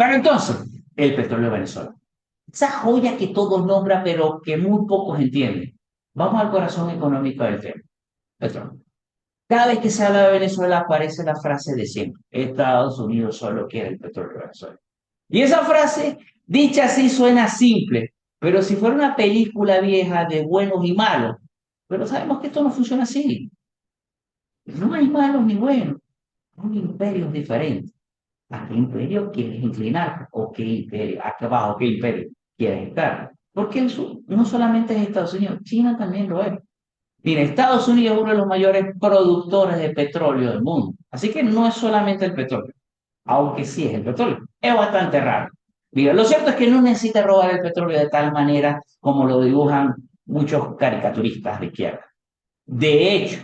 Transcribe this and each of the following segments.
Pero entonces, el petróleo venezolano. Esa joya que todos nombran, pero que muy pocos entienden. Vamos al corazón económico del tema. Petróleo. Cada vez que se habla de Venezuela aparece la frase de siempre. Estados Unidos solo quiere el petróleo de Venezuela. Y esa frase, dicha así, suena simple, pero si fuera una película vieja de buenos y malos, pero sabemos que esto no funciona así. No hay malos ni buenos, son imperios diferentes. ¿A qué imperio quieres inclinar? ¿O qué imperio? ¿A qué abajo qué imperio quieres estar? Porque eso no solamente es Estados Unidos, China también lo es. Mira, Estados Unidos es uno de los mayores productores de petróleo del mundo. Así que no es solamente el petróleo, aunque sí es el petróleo. Es bastante raro. Mira, lo cierto es que no necesita robar el petróleo de tal manera como lo dibujan muchos caricaturistas de izquierda. De hecho,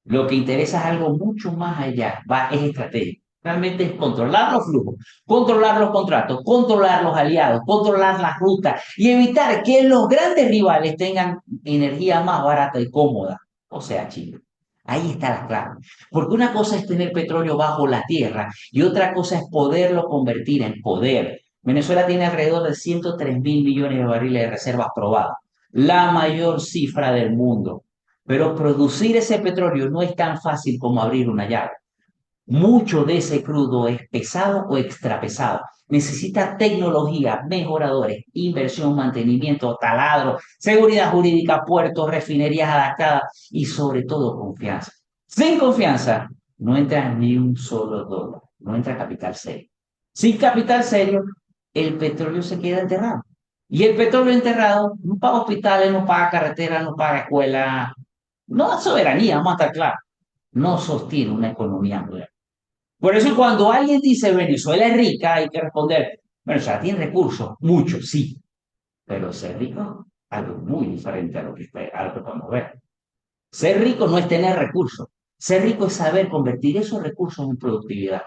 lo que interesa es algo mucho más allá, es estratégico. Realmente es controlar los flujos, controlar los contratos, controlar los aliados, controlar las rutas y evitar que los grandes rivales tengan energía más barata y cómoda, o sea, Chile. Ahí está la clave. Porque una cosa es tener petróleo bajo la tierra y otra cosa es poderlo convertir en poder. Venezuela tiene alrededor de 103 mil millones de barriles de reservas probadas, la mayor cifra del mundo. Pero producir ese petróleo no es tan fácil como abrir una llave. Mucho de ese crudo es pesado o extrapesado. Necesita tecnología, mejoradores, inversión, mantenimiento, taladro, seguridad jurídica, puertos, refinerías adaptadas y sobre todo confianza. Sin confianza no entra ni un solo dólar, no entra capital serio. Sin capital serio, el petróleo se queda enterrado. Y el petróleo enterrado no paga hospitales, no paga carreteras, no paga escuelas, no da soberanía, vamos a estar claros, no sostiene una economía moderna. Por eso cuando alguien dice Venezuela es rica, hay que responder, Venezuela tiene recursos, muchos, sí, pero ser rico es algo muy diferente a lo que podemos ver. Ser rico no es tener recursos, ser rico es saber convertir esos recursos en productividad,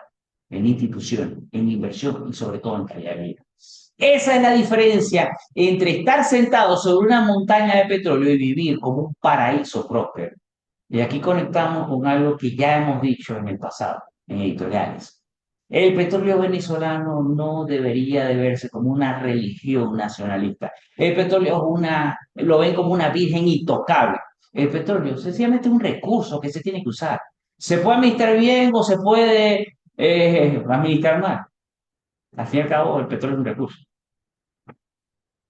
en institución, en inversión y sobre todo en calidad de vida. Esa es la diferencia entre estar sentado sobre una montaña de petróleo y vivir como un paraíso próspero. Y aquí conectamos con algo que ya hemos dicho en el pasado, en editoriales. El petróleo venezolano no debería de verse como una religión nacionalista. El petróleo lo ven como una virgen intocable. El petróleo sencillamente es un recurso que se tiene que usar. Se puede administrar bien o se puede administrar mal. Al fin y al cabo, el petróleo es un recurso.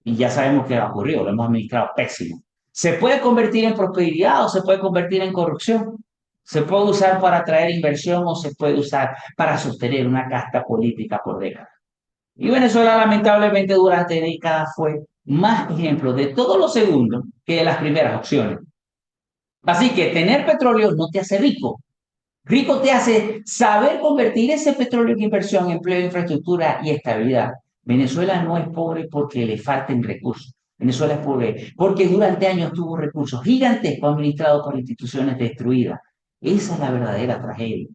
Y ya sabemos qué ha ocurrido, lo hemos administrado pésimo. Se puede convertir en prosperidad o se puede convertir en corrupción. Se puede usar para atraer inversión o se puede usar para sostener una casta política por décadas. Y Venezuela, lamentablemente, durante décadas fue más ejemplo de todo lo segundo que de las primeras opciones. Así que tener petróleo no te hace rico. Rico te hace saber convertir ese petróleo en inversión, empleo, infraestructura y estabilidad. Venezuela no es pobre porque le falten recursos. Venezuela es pobre porque durante años tuvo recursos gigantescos administrados por instituciones destruidas. Esa es la verdadera tragedia.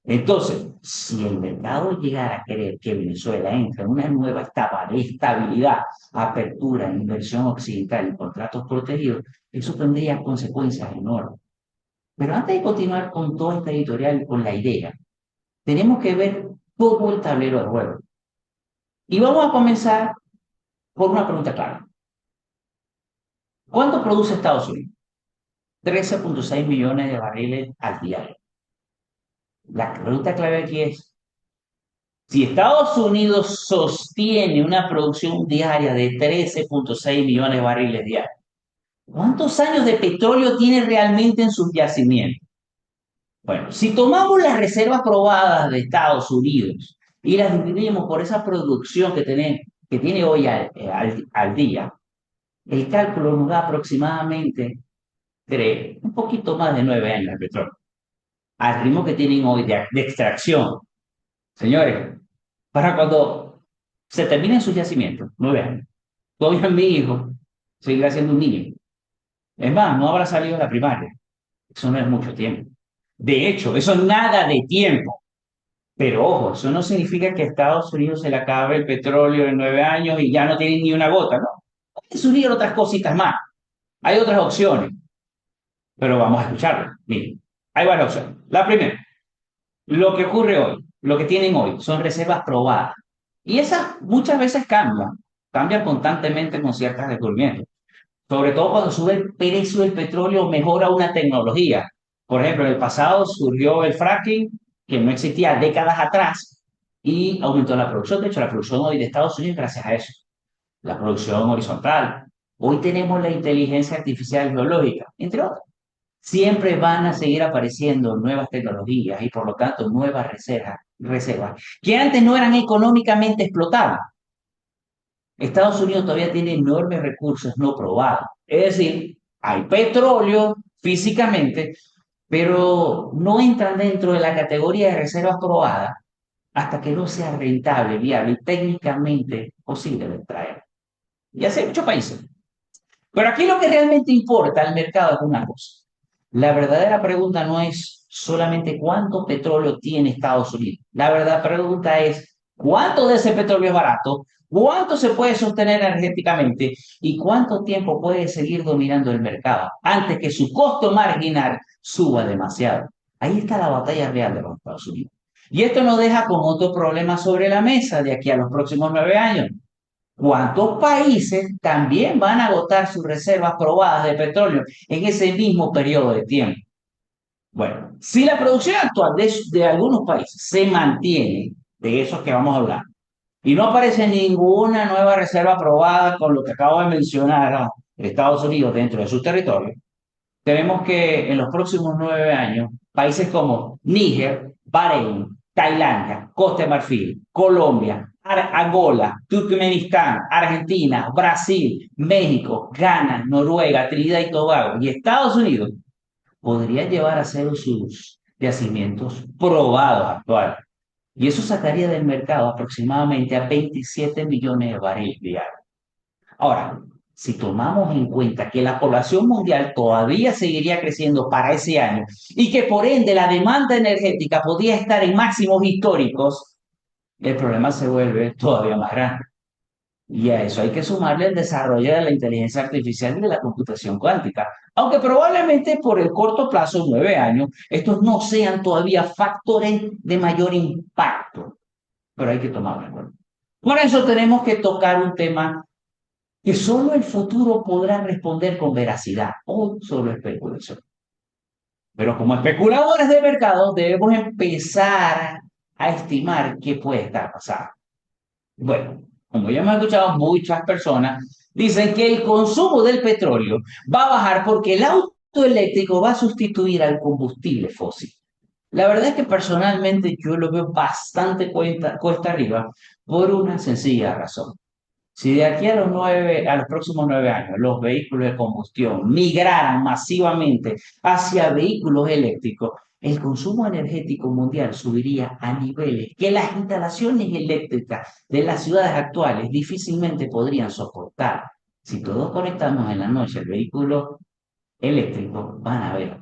Entonces, si el mercado llegara a querer que Venezuela entre en una nueva etapa de estabilidad, apertura, inversión occidental y contratos protegidos, eso tendría consecuencias enormes. Pero antes de continuar con todo este editorial y con la idea, tenemos que ver todo el tablero de juego. Y vamos a comenzar por una pregunta clara. ¿Cuánto produce Estados Unidos? 13,6 millones de barriles al día. La pregunta clave aquí es, si Estados Unidos sostiene una producción diaria de 13,6 millones de barriles diarios, ¿cuántos años de petróleo tiene realmente en sus yacimientos? Bueno, si tomamos las reservas probadas de Estados Unidos y las dividimos por esa producción que tiene hoy al día, el cálculo nos da aproximadamente un poquito más de 9 años de petróleo, al ritmo que tienen hoy de extracción. Señores, para cuando se terminen sus yacimientos, 9 años, todavía mi hijo seguirá siendo un niño. Es más, no habrá salido de la primaria. Eso no es mucho tiempo. De hecho, eso es nada de tiempo. Pero ojo, eso no significa que a Estados Unidos se le acabe el petróleo en 9 años y ya no tienen ni una gota, ¿no? Hay que subir otras cositas más. Hay otras opciones, pero vamos a escucharlas. Miren, hay varias opciones. La primera, lo que ocurre hoy. lo que tienen hoy, son reservas probadas. Y esas muchas veces cambian constantemente con ciertos descubrimientos. Sobre todo cuando sube el precio del petróleo, mejora una tecnología. Por ejemplo, en el pasado surgió el fracking, que no existía décadas atrás, y aumentó la producción. De hecho, la producción hoy de Estados Unidos gracias a eso, la producción horizontal. Hoy tenemos la inteligencia artificial biológica, entre otras. Siempre van a seguir apareciendo nuevas tecnologías y por lo tanto nuevas reservas que antes no eran económicamente explotadas. Estados Unidos todavía tiene enormes recursos no probados. Es decir, hay petróleo físicamente, pero no entran dentro de la categoría de reservas probadas hasta que no sea rentable, viable y técnicamente posible de extraer. Y así hay muchos países. Pero aquí lo que realmente importa al mercado es una cosa. La verdadera pregunta no es solamente cuánto petróleo tiene Estados Unidos. La verdadera pregunta es cuánto de ese petróleo es barato, cuánto se puede sostener energéticamente y cuánto tiempo puede seguir dominando el mercado antes que su costo marginal suba demasiado. Ahí está la batalla real de los Estados Unidos. Y esto nos deja con otro problema sobre la mesa de aquí a los próximos 9 años. ¿Cuántos países también van a agotar sus reservas probadas de petróleo en ese mismo periodo de tiempo? Bueno, si la producción actual de algunos países se mantiene, de esos que vamos a hablar, y no aparece ninguna nueva reserva probada con lo que acabo de mencionar a Estados Unidos dentro de su territorio, tenemos que en los próximos 9 años, países como Níger, Bahrein, Tailandia, Costa de Marfil, Colombia, Angola, Turkmenistán, Argentina, Brasil, México, Ghana, Noruega, Trinidad y Tobago y Estados Unidos podrían llevar a cero sus yacimientos probados actuales. Y eso sacaría del mercado aproximadamente a 27 millones de barriles diarios. Ahora, si tomamos en cuenta que la población mundial todavía seguiría creciendo para ese año y que por ende la demanda energética podría estar en máximos históricos, el problema se vuelve todavía más grande. Y a eso hay que sumarle el desarrollo de la inteligencia artificial y de la computación cuántica. Aunque probablemente por el corto plazo, 9 años, estos no sean todavía factores de mayor impacto, pero hay que tomarlo en cuenta. Por eso tenemos que tocar un tema que solo el futuro podrá responder con veracidad o solo especulación. Pero como especuladores de mercado debemos empezar a estimar qué puede estar pasando. Bueno, como ya hemos escuchado, muchas personas dicen que el consumo del petróleo va a bajar porque el auto eléctrico va a sustituir al combustible fósil. La verdad es que personalmente yo lo veo bastante cuesta arriba por una sencilla razón. Si de aquí a los próximos 9 años, los vehículos de combustión migraran masivamente hacia vehículos eléctricos, el consumo energético mundial subiría a niveles que las instalaciones eléctricas de las ciudades actuales difícilmente podrían soportar. Si todos conectamos en la noche el vehículo eléctrico, van a ver.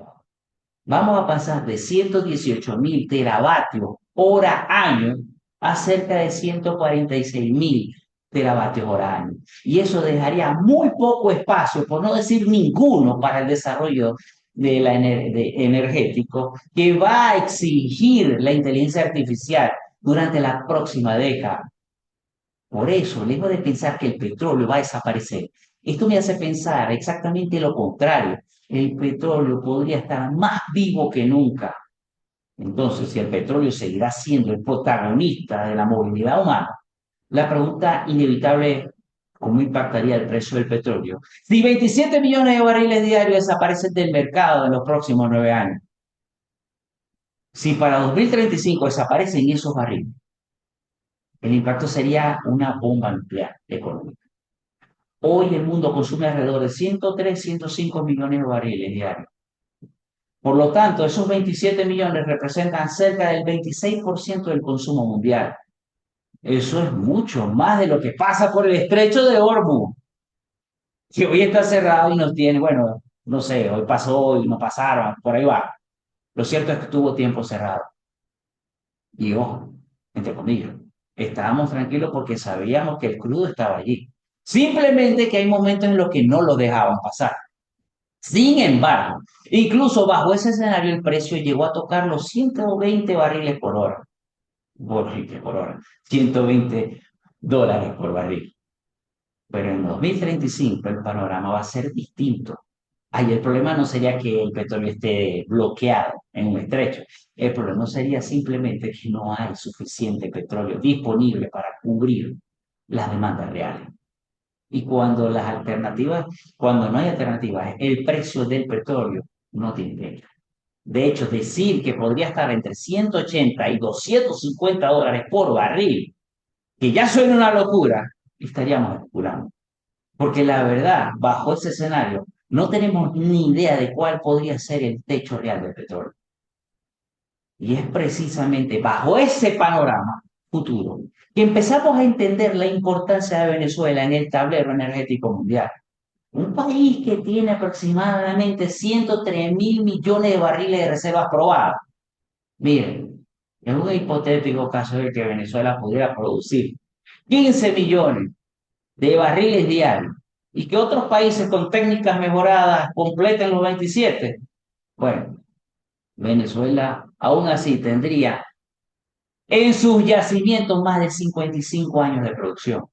Vamos a pasar de 118.000 teravatios hora año a cerca de 146.000 teravatios hora año. Y eso dejaría muy poco espacio, por no decir ninguno, para el desarrollo energético que va a exigir la inteligencia artificial durante la próxima década. Por eso, lejos de pensar que el petróleo va a desaparecer, esto me hace pensar exactamente lo contrario. El petróleo podría estar más vivo que nunca. Entonces, si el petróleo seguirá siendo el protagonista de la movilidad humana, la pregunta inevitable es, ¿cómo impactaría el precio del petróleo si 27 millones de barriles diarios desaparecen del mercado en los próximos 9 años? Si para 2035 desaparecen esos barriles, el impacto sería una bomba nuclear económica. Hoy el mundo consume alrededor de 103, 105 millones de barriles diarios. Por lo tanto, esos 27 millones representan cerca del 26% del consumo mundial. Eso es mucho más de lo que pasa por el estrecho de Hormuz, que hoy está cerrado y nos tiene, bueno, no sé, hoy pasó y no pasaron, por ahí va. Lo cierto es que estuvo tiempo cerrado. Y ojo, entre comillas, estábamos tranquilos porque sabíamos que el crudo estaba allí. Simplemente que hay momentos en los que no lo dejaban pasar. Sin embargo, incluso bajo ese escenario el precio llegó a tocar los 120 barriles por hora. por hora, $120 por barril. Pero en 2035 el panorama va a ser distinto. Ahí el problema no sería que el petróleo esté bloqueado en un estrecho. El problema sería simplemente que no hay suficiente petróleo disponible para cubrir las demandas reales. Y cuando no hay alternativas, el precio del petróleo no tiene techo. De hecho, decir que podría estar entre 180 y $250 por barril, que ya suena una locura, estaríamos especulando. Porque la verdad, bajo ese escenario, no tenemos ni idea de cuál podría ser el techo real del petróleo. Y es precisamente bajo ese panorama futuro que empezamos a entender la importancia de Venezuela en el tablero energético mundial. Un país que tiene aproximadamente 103.000 millones de barriles de reservas probadas. Miren, en un hipotético caso de que Venezuela pudiera producir 15 millones de barriles diarios y que otros países con técnicas mejoradas completen los 27, bueno, Venezuela aún así tendría en sus yacimientos más de 55 años de producción.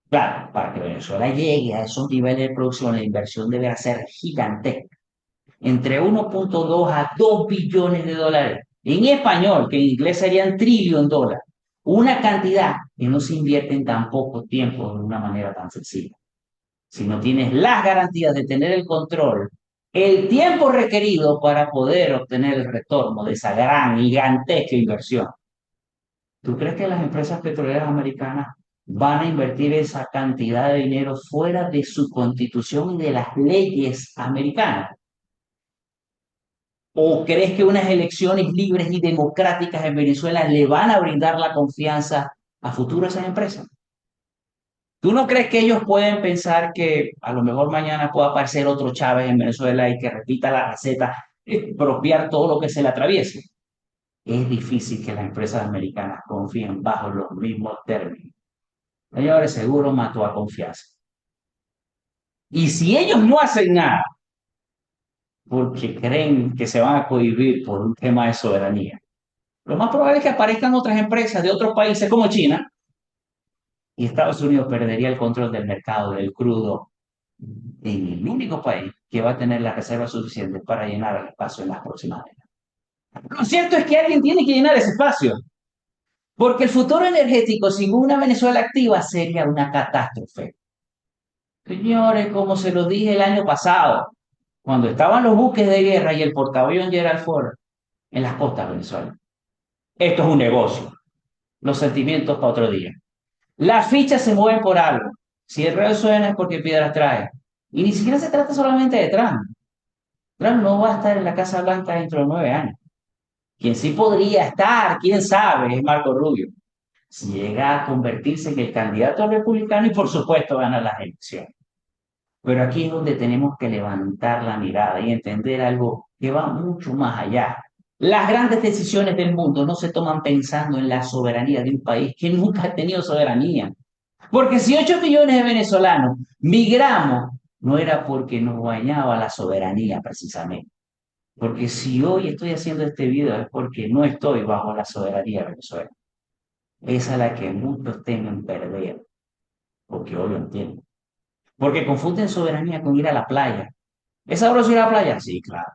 Claro, para que Venezuela llegue a esos niveles de producción, la inversión debe ser gigantesca, entre 1,2 a 2 billones de dólares. En español, que en inglés serían trillion dólares. Una cantidad que no se invierte en tan poco tiempo de una manera tan sencilla. Si no tienes las garantías de tener el control, el tiempo requerido para poder obtener el retorno de esa gran, gigantesca inversión. ¿Tú crees que las empresas petroleras americanas van a invertir esa cantidad de dinero fuera de su constitución y de las leyes americanas? ¿O crees que unas elecciones libres y democráticas en Venezuela le van a brindar la confianza a futuro a esas empresas? ¿Tú no crees que ellos pueden pensar que a lo mejor mañana pueda aparecer otro Chávez en Venezuela y que repita la receta, expropiar todo lo que se le atraviese? Es difícil que las empresas americanas confíen bajo los mismos términos. Señores, seguro mató a confianza. Y si ellos no hacen nada porque creen que se van a cohibir por un tema de soberanía, lo más probable es que aparezcan otras empresas de otros países como China y Estados Unidos perdería el control del mercado del crudo en el único país que va a tener las reservas suficientes para llenar el espacio en las próximas décadas. Lo cierto es que alguien tiene que llenar ese espacio, porque el futuro energético sin una Venezuela activa sería una catástrofe. Señores, como se lo dije el año pasado, cuando estaban los buques de guerra y el portaaviones Gerald Ford en las costas de Venezuela. Esto es un negocio. Los sentimientos para otro día. Las fichas se mueven por algo. Si el río suena es porque piedras trae. Y ni siquiera se trata solamente de Trump. Trump no va a estar en la Casa Blanca dentro de 9 años. Quien sí podría estar, quién sabe, es Marco Rubio. Si llega a convertirse en el candidato republicano y por supuesto gana las elecciones. Pero aquí es donde tenemos que levantar la mirada y entender algo que va mucho más allá. Las grandes decisiones del mundo no se toman pensando en la soberanía de un país que nunca ha tenido soberanía. Porque si 8 millones de venezolanos migramos, no era porque nos bañaba la soberanía precisamente. Porque si hoy estoy haciendo este video es porque no estoy bajo la soberanía de Venezuela. Esa es la que muchos temen perder, porque hoy lo entiendo. Porque confunden soberanía con ir a la playa. ¿Es sabroso ir a la playa? Sí, claro.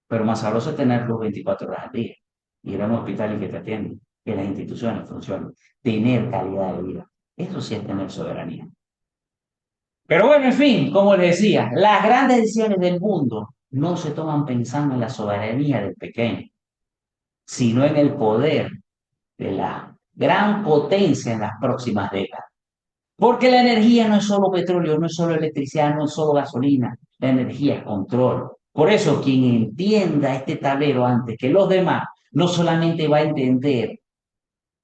Pero más sabroso es tenerlos 24 horas al día. Ir a un hospital y que te atiendan, que las instituciones funcionen, tener calidad de vida. Eso sí es tener soberanía. Pero bueno, en fin, como les decía, las grandes decisiones del mundo no se toman pensando en la soberanía del pequeño, sino en el poder de la gran potencia en las próximas décadas. Porque la energía no es solo petróleo, no es solo electricidad, no es solo gasolina. La energía es control. Por eso, quien entienda este tablero antes que los demás, no solamente va a entender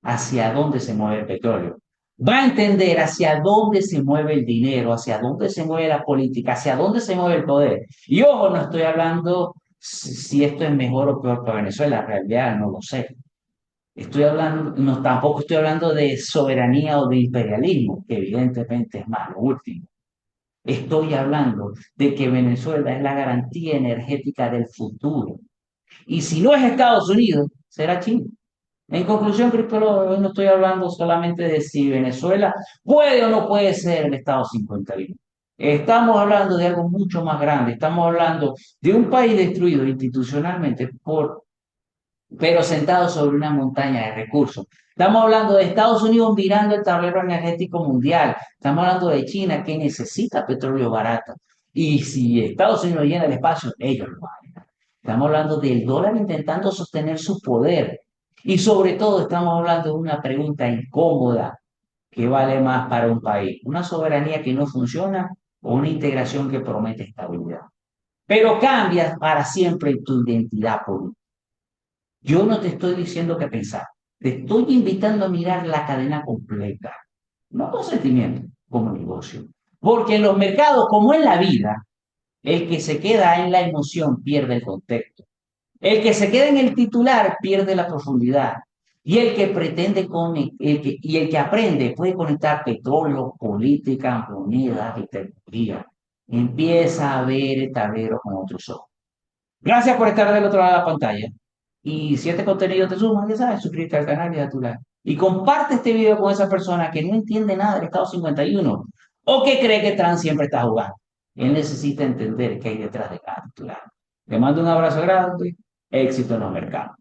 hacia dónde se mueve el petróleo, va a entender hacia dónde se mueve el dinero, hacia dónde se mueve la política, hacia dónde se mueve el poder. Y ojo, no estoy hablando si esto es mejor o peor para Venezuela, en realidad no lo sé. Estoy hablando, no, tampoco estoy hablando de soberanía o de imperialismo, que evidentemente es más lo último. Estoy hablando de que Venezuela es la garantía energética del futuro. Y si no es Estados Unidos, será China. En conclusión, criptólogo, hoy no estoy hablando solamente de si Venezuela puede o no puede ser el Estado 51. Estamos hablando de algo mucho más grande. Estamos hablando de un país destruido institucionalmente pero sentado sobre una montaña de recursos. Estamos hablando de Estados Unidos mirando el tablero energético mundial. Estamos hablando de China que necesita petróleo barato. Y si Estados Unidos llena el espacio, ellos lo van a llenar. Estamos hablando del dólar intentando sostener su poder. Y sobre todo estamos hablando de una pregunta incómoda que vale más para un país. Una soberanía que no funciona o una integración que promete estabilidad. Pero cambia para siempre tu identidad política. Yo no te estoy diciendo qué pensar, te estoy invitando a mirar la cadena completa, no con sentimiento, como negocio. Porque en los mercados, como en la vida, el que se queda en la emoción pierde el contexto. El que se queda en el titular pierde la profundidad. Y el que pretende y el que aprende puede conectar petróleo, política, monedas y tecnología. Empieza a ver el tablero con otros ojos. Gracias por estar del otro lado de la pantalla. Y si este contenido te suma, ya sabes, suscríbete al canal y a tu like. Y comparte este video con esa persona que no entiende nada del Estado 51 o que cree que Trump siempre está jugando. Él necesita entender qué hay detrás de cada titular. Te mando un abrazo grande, éxito en los mercados.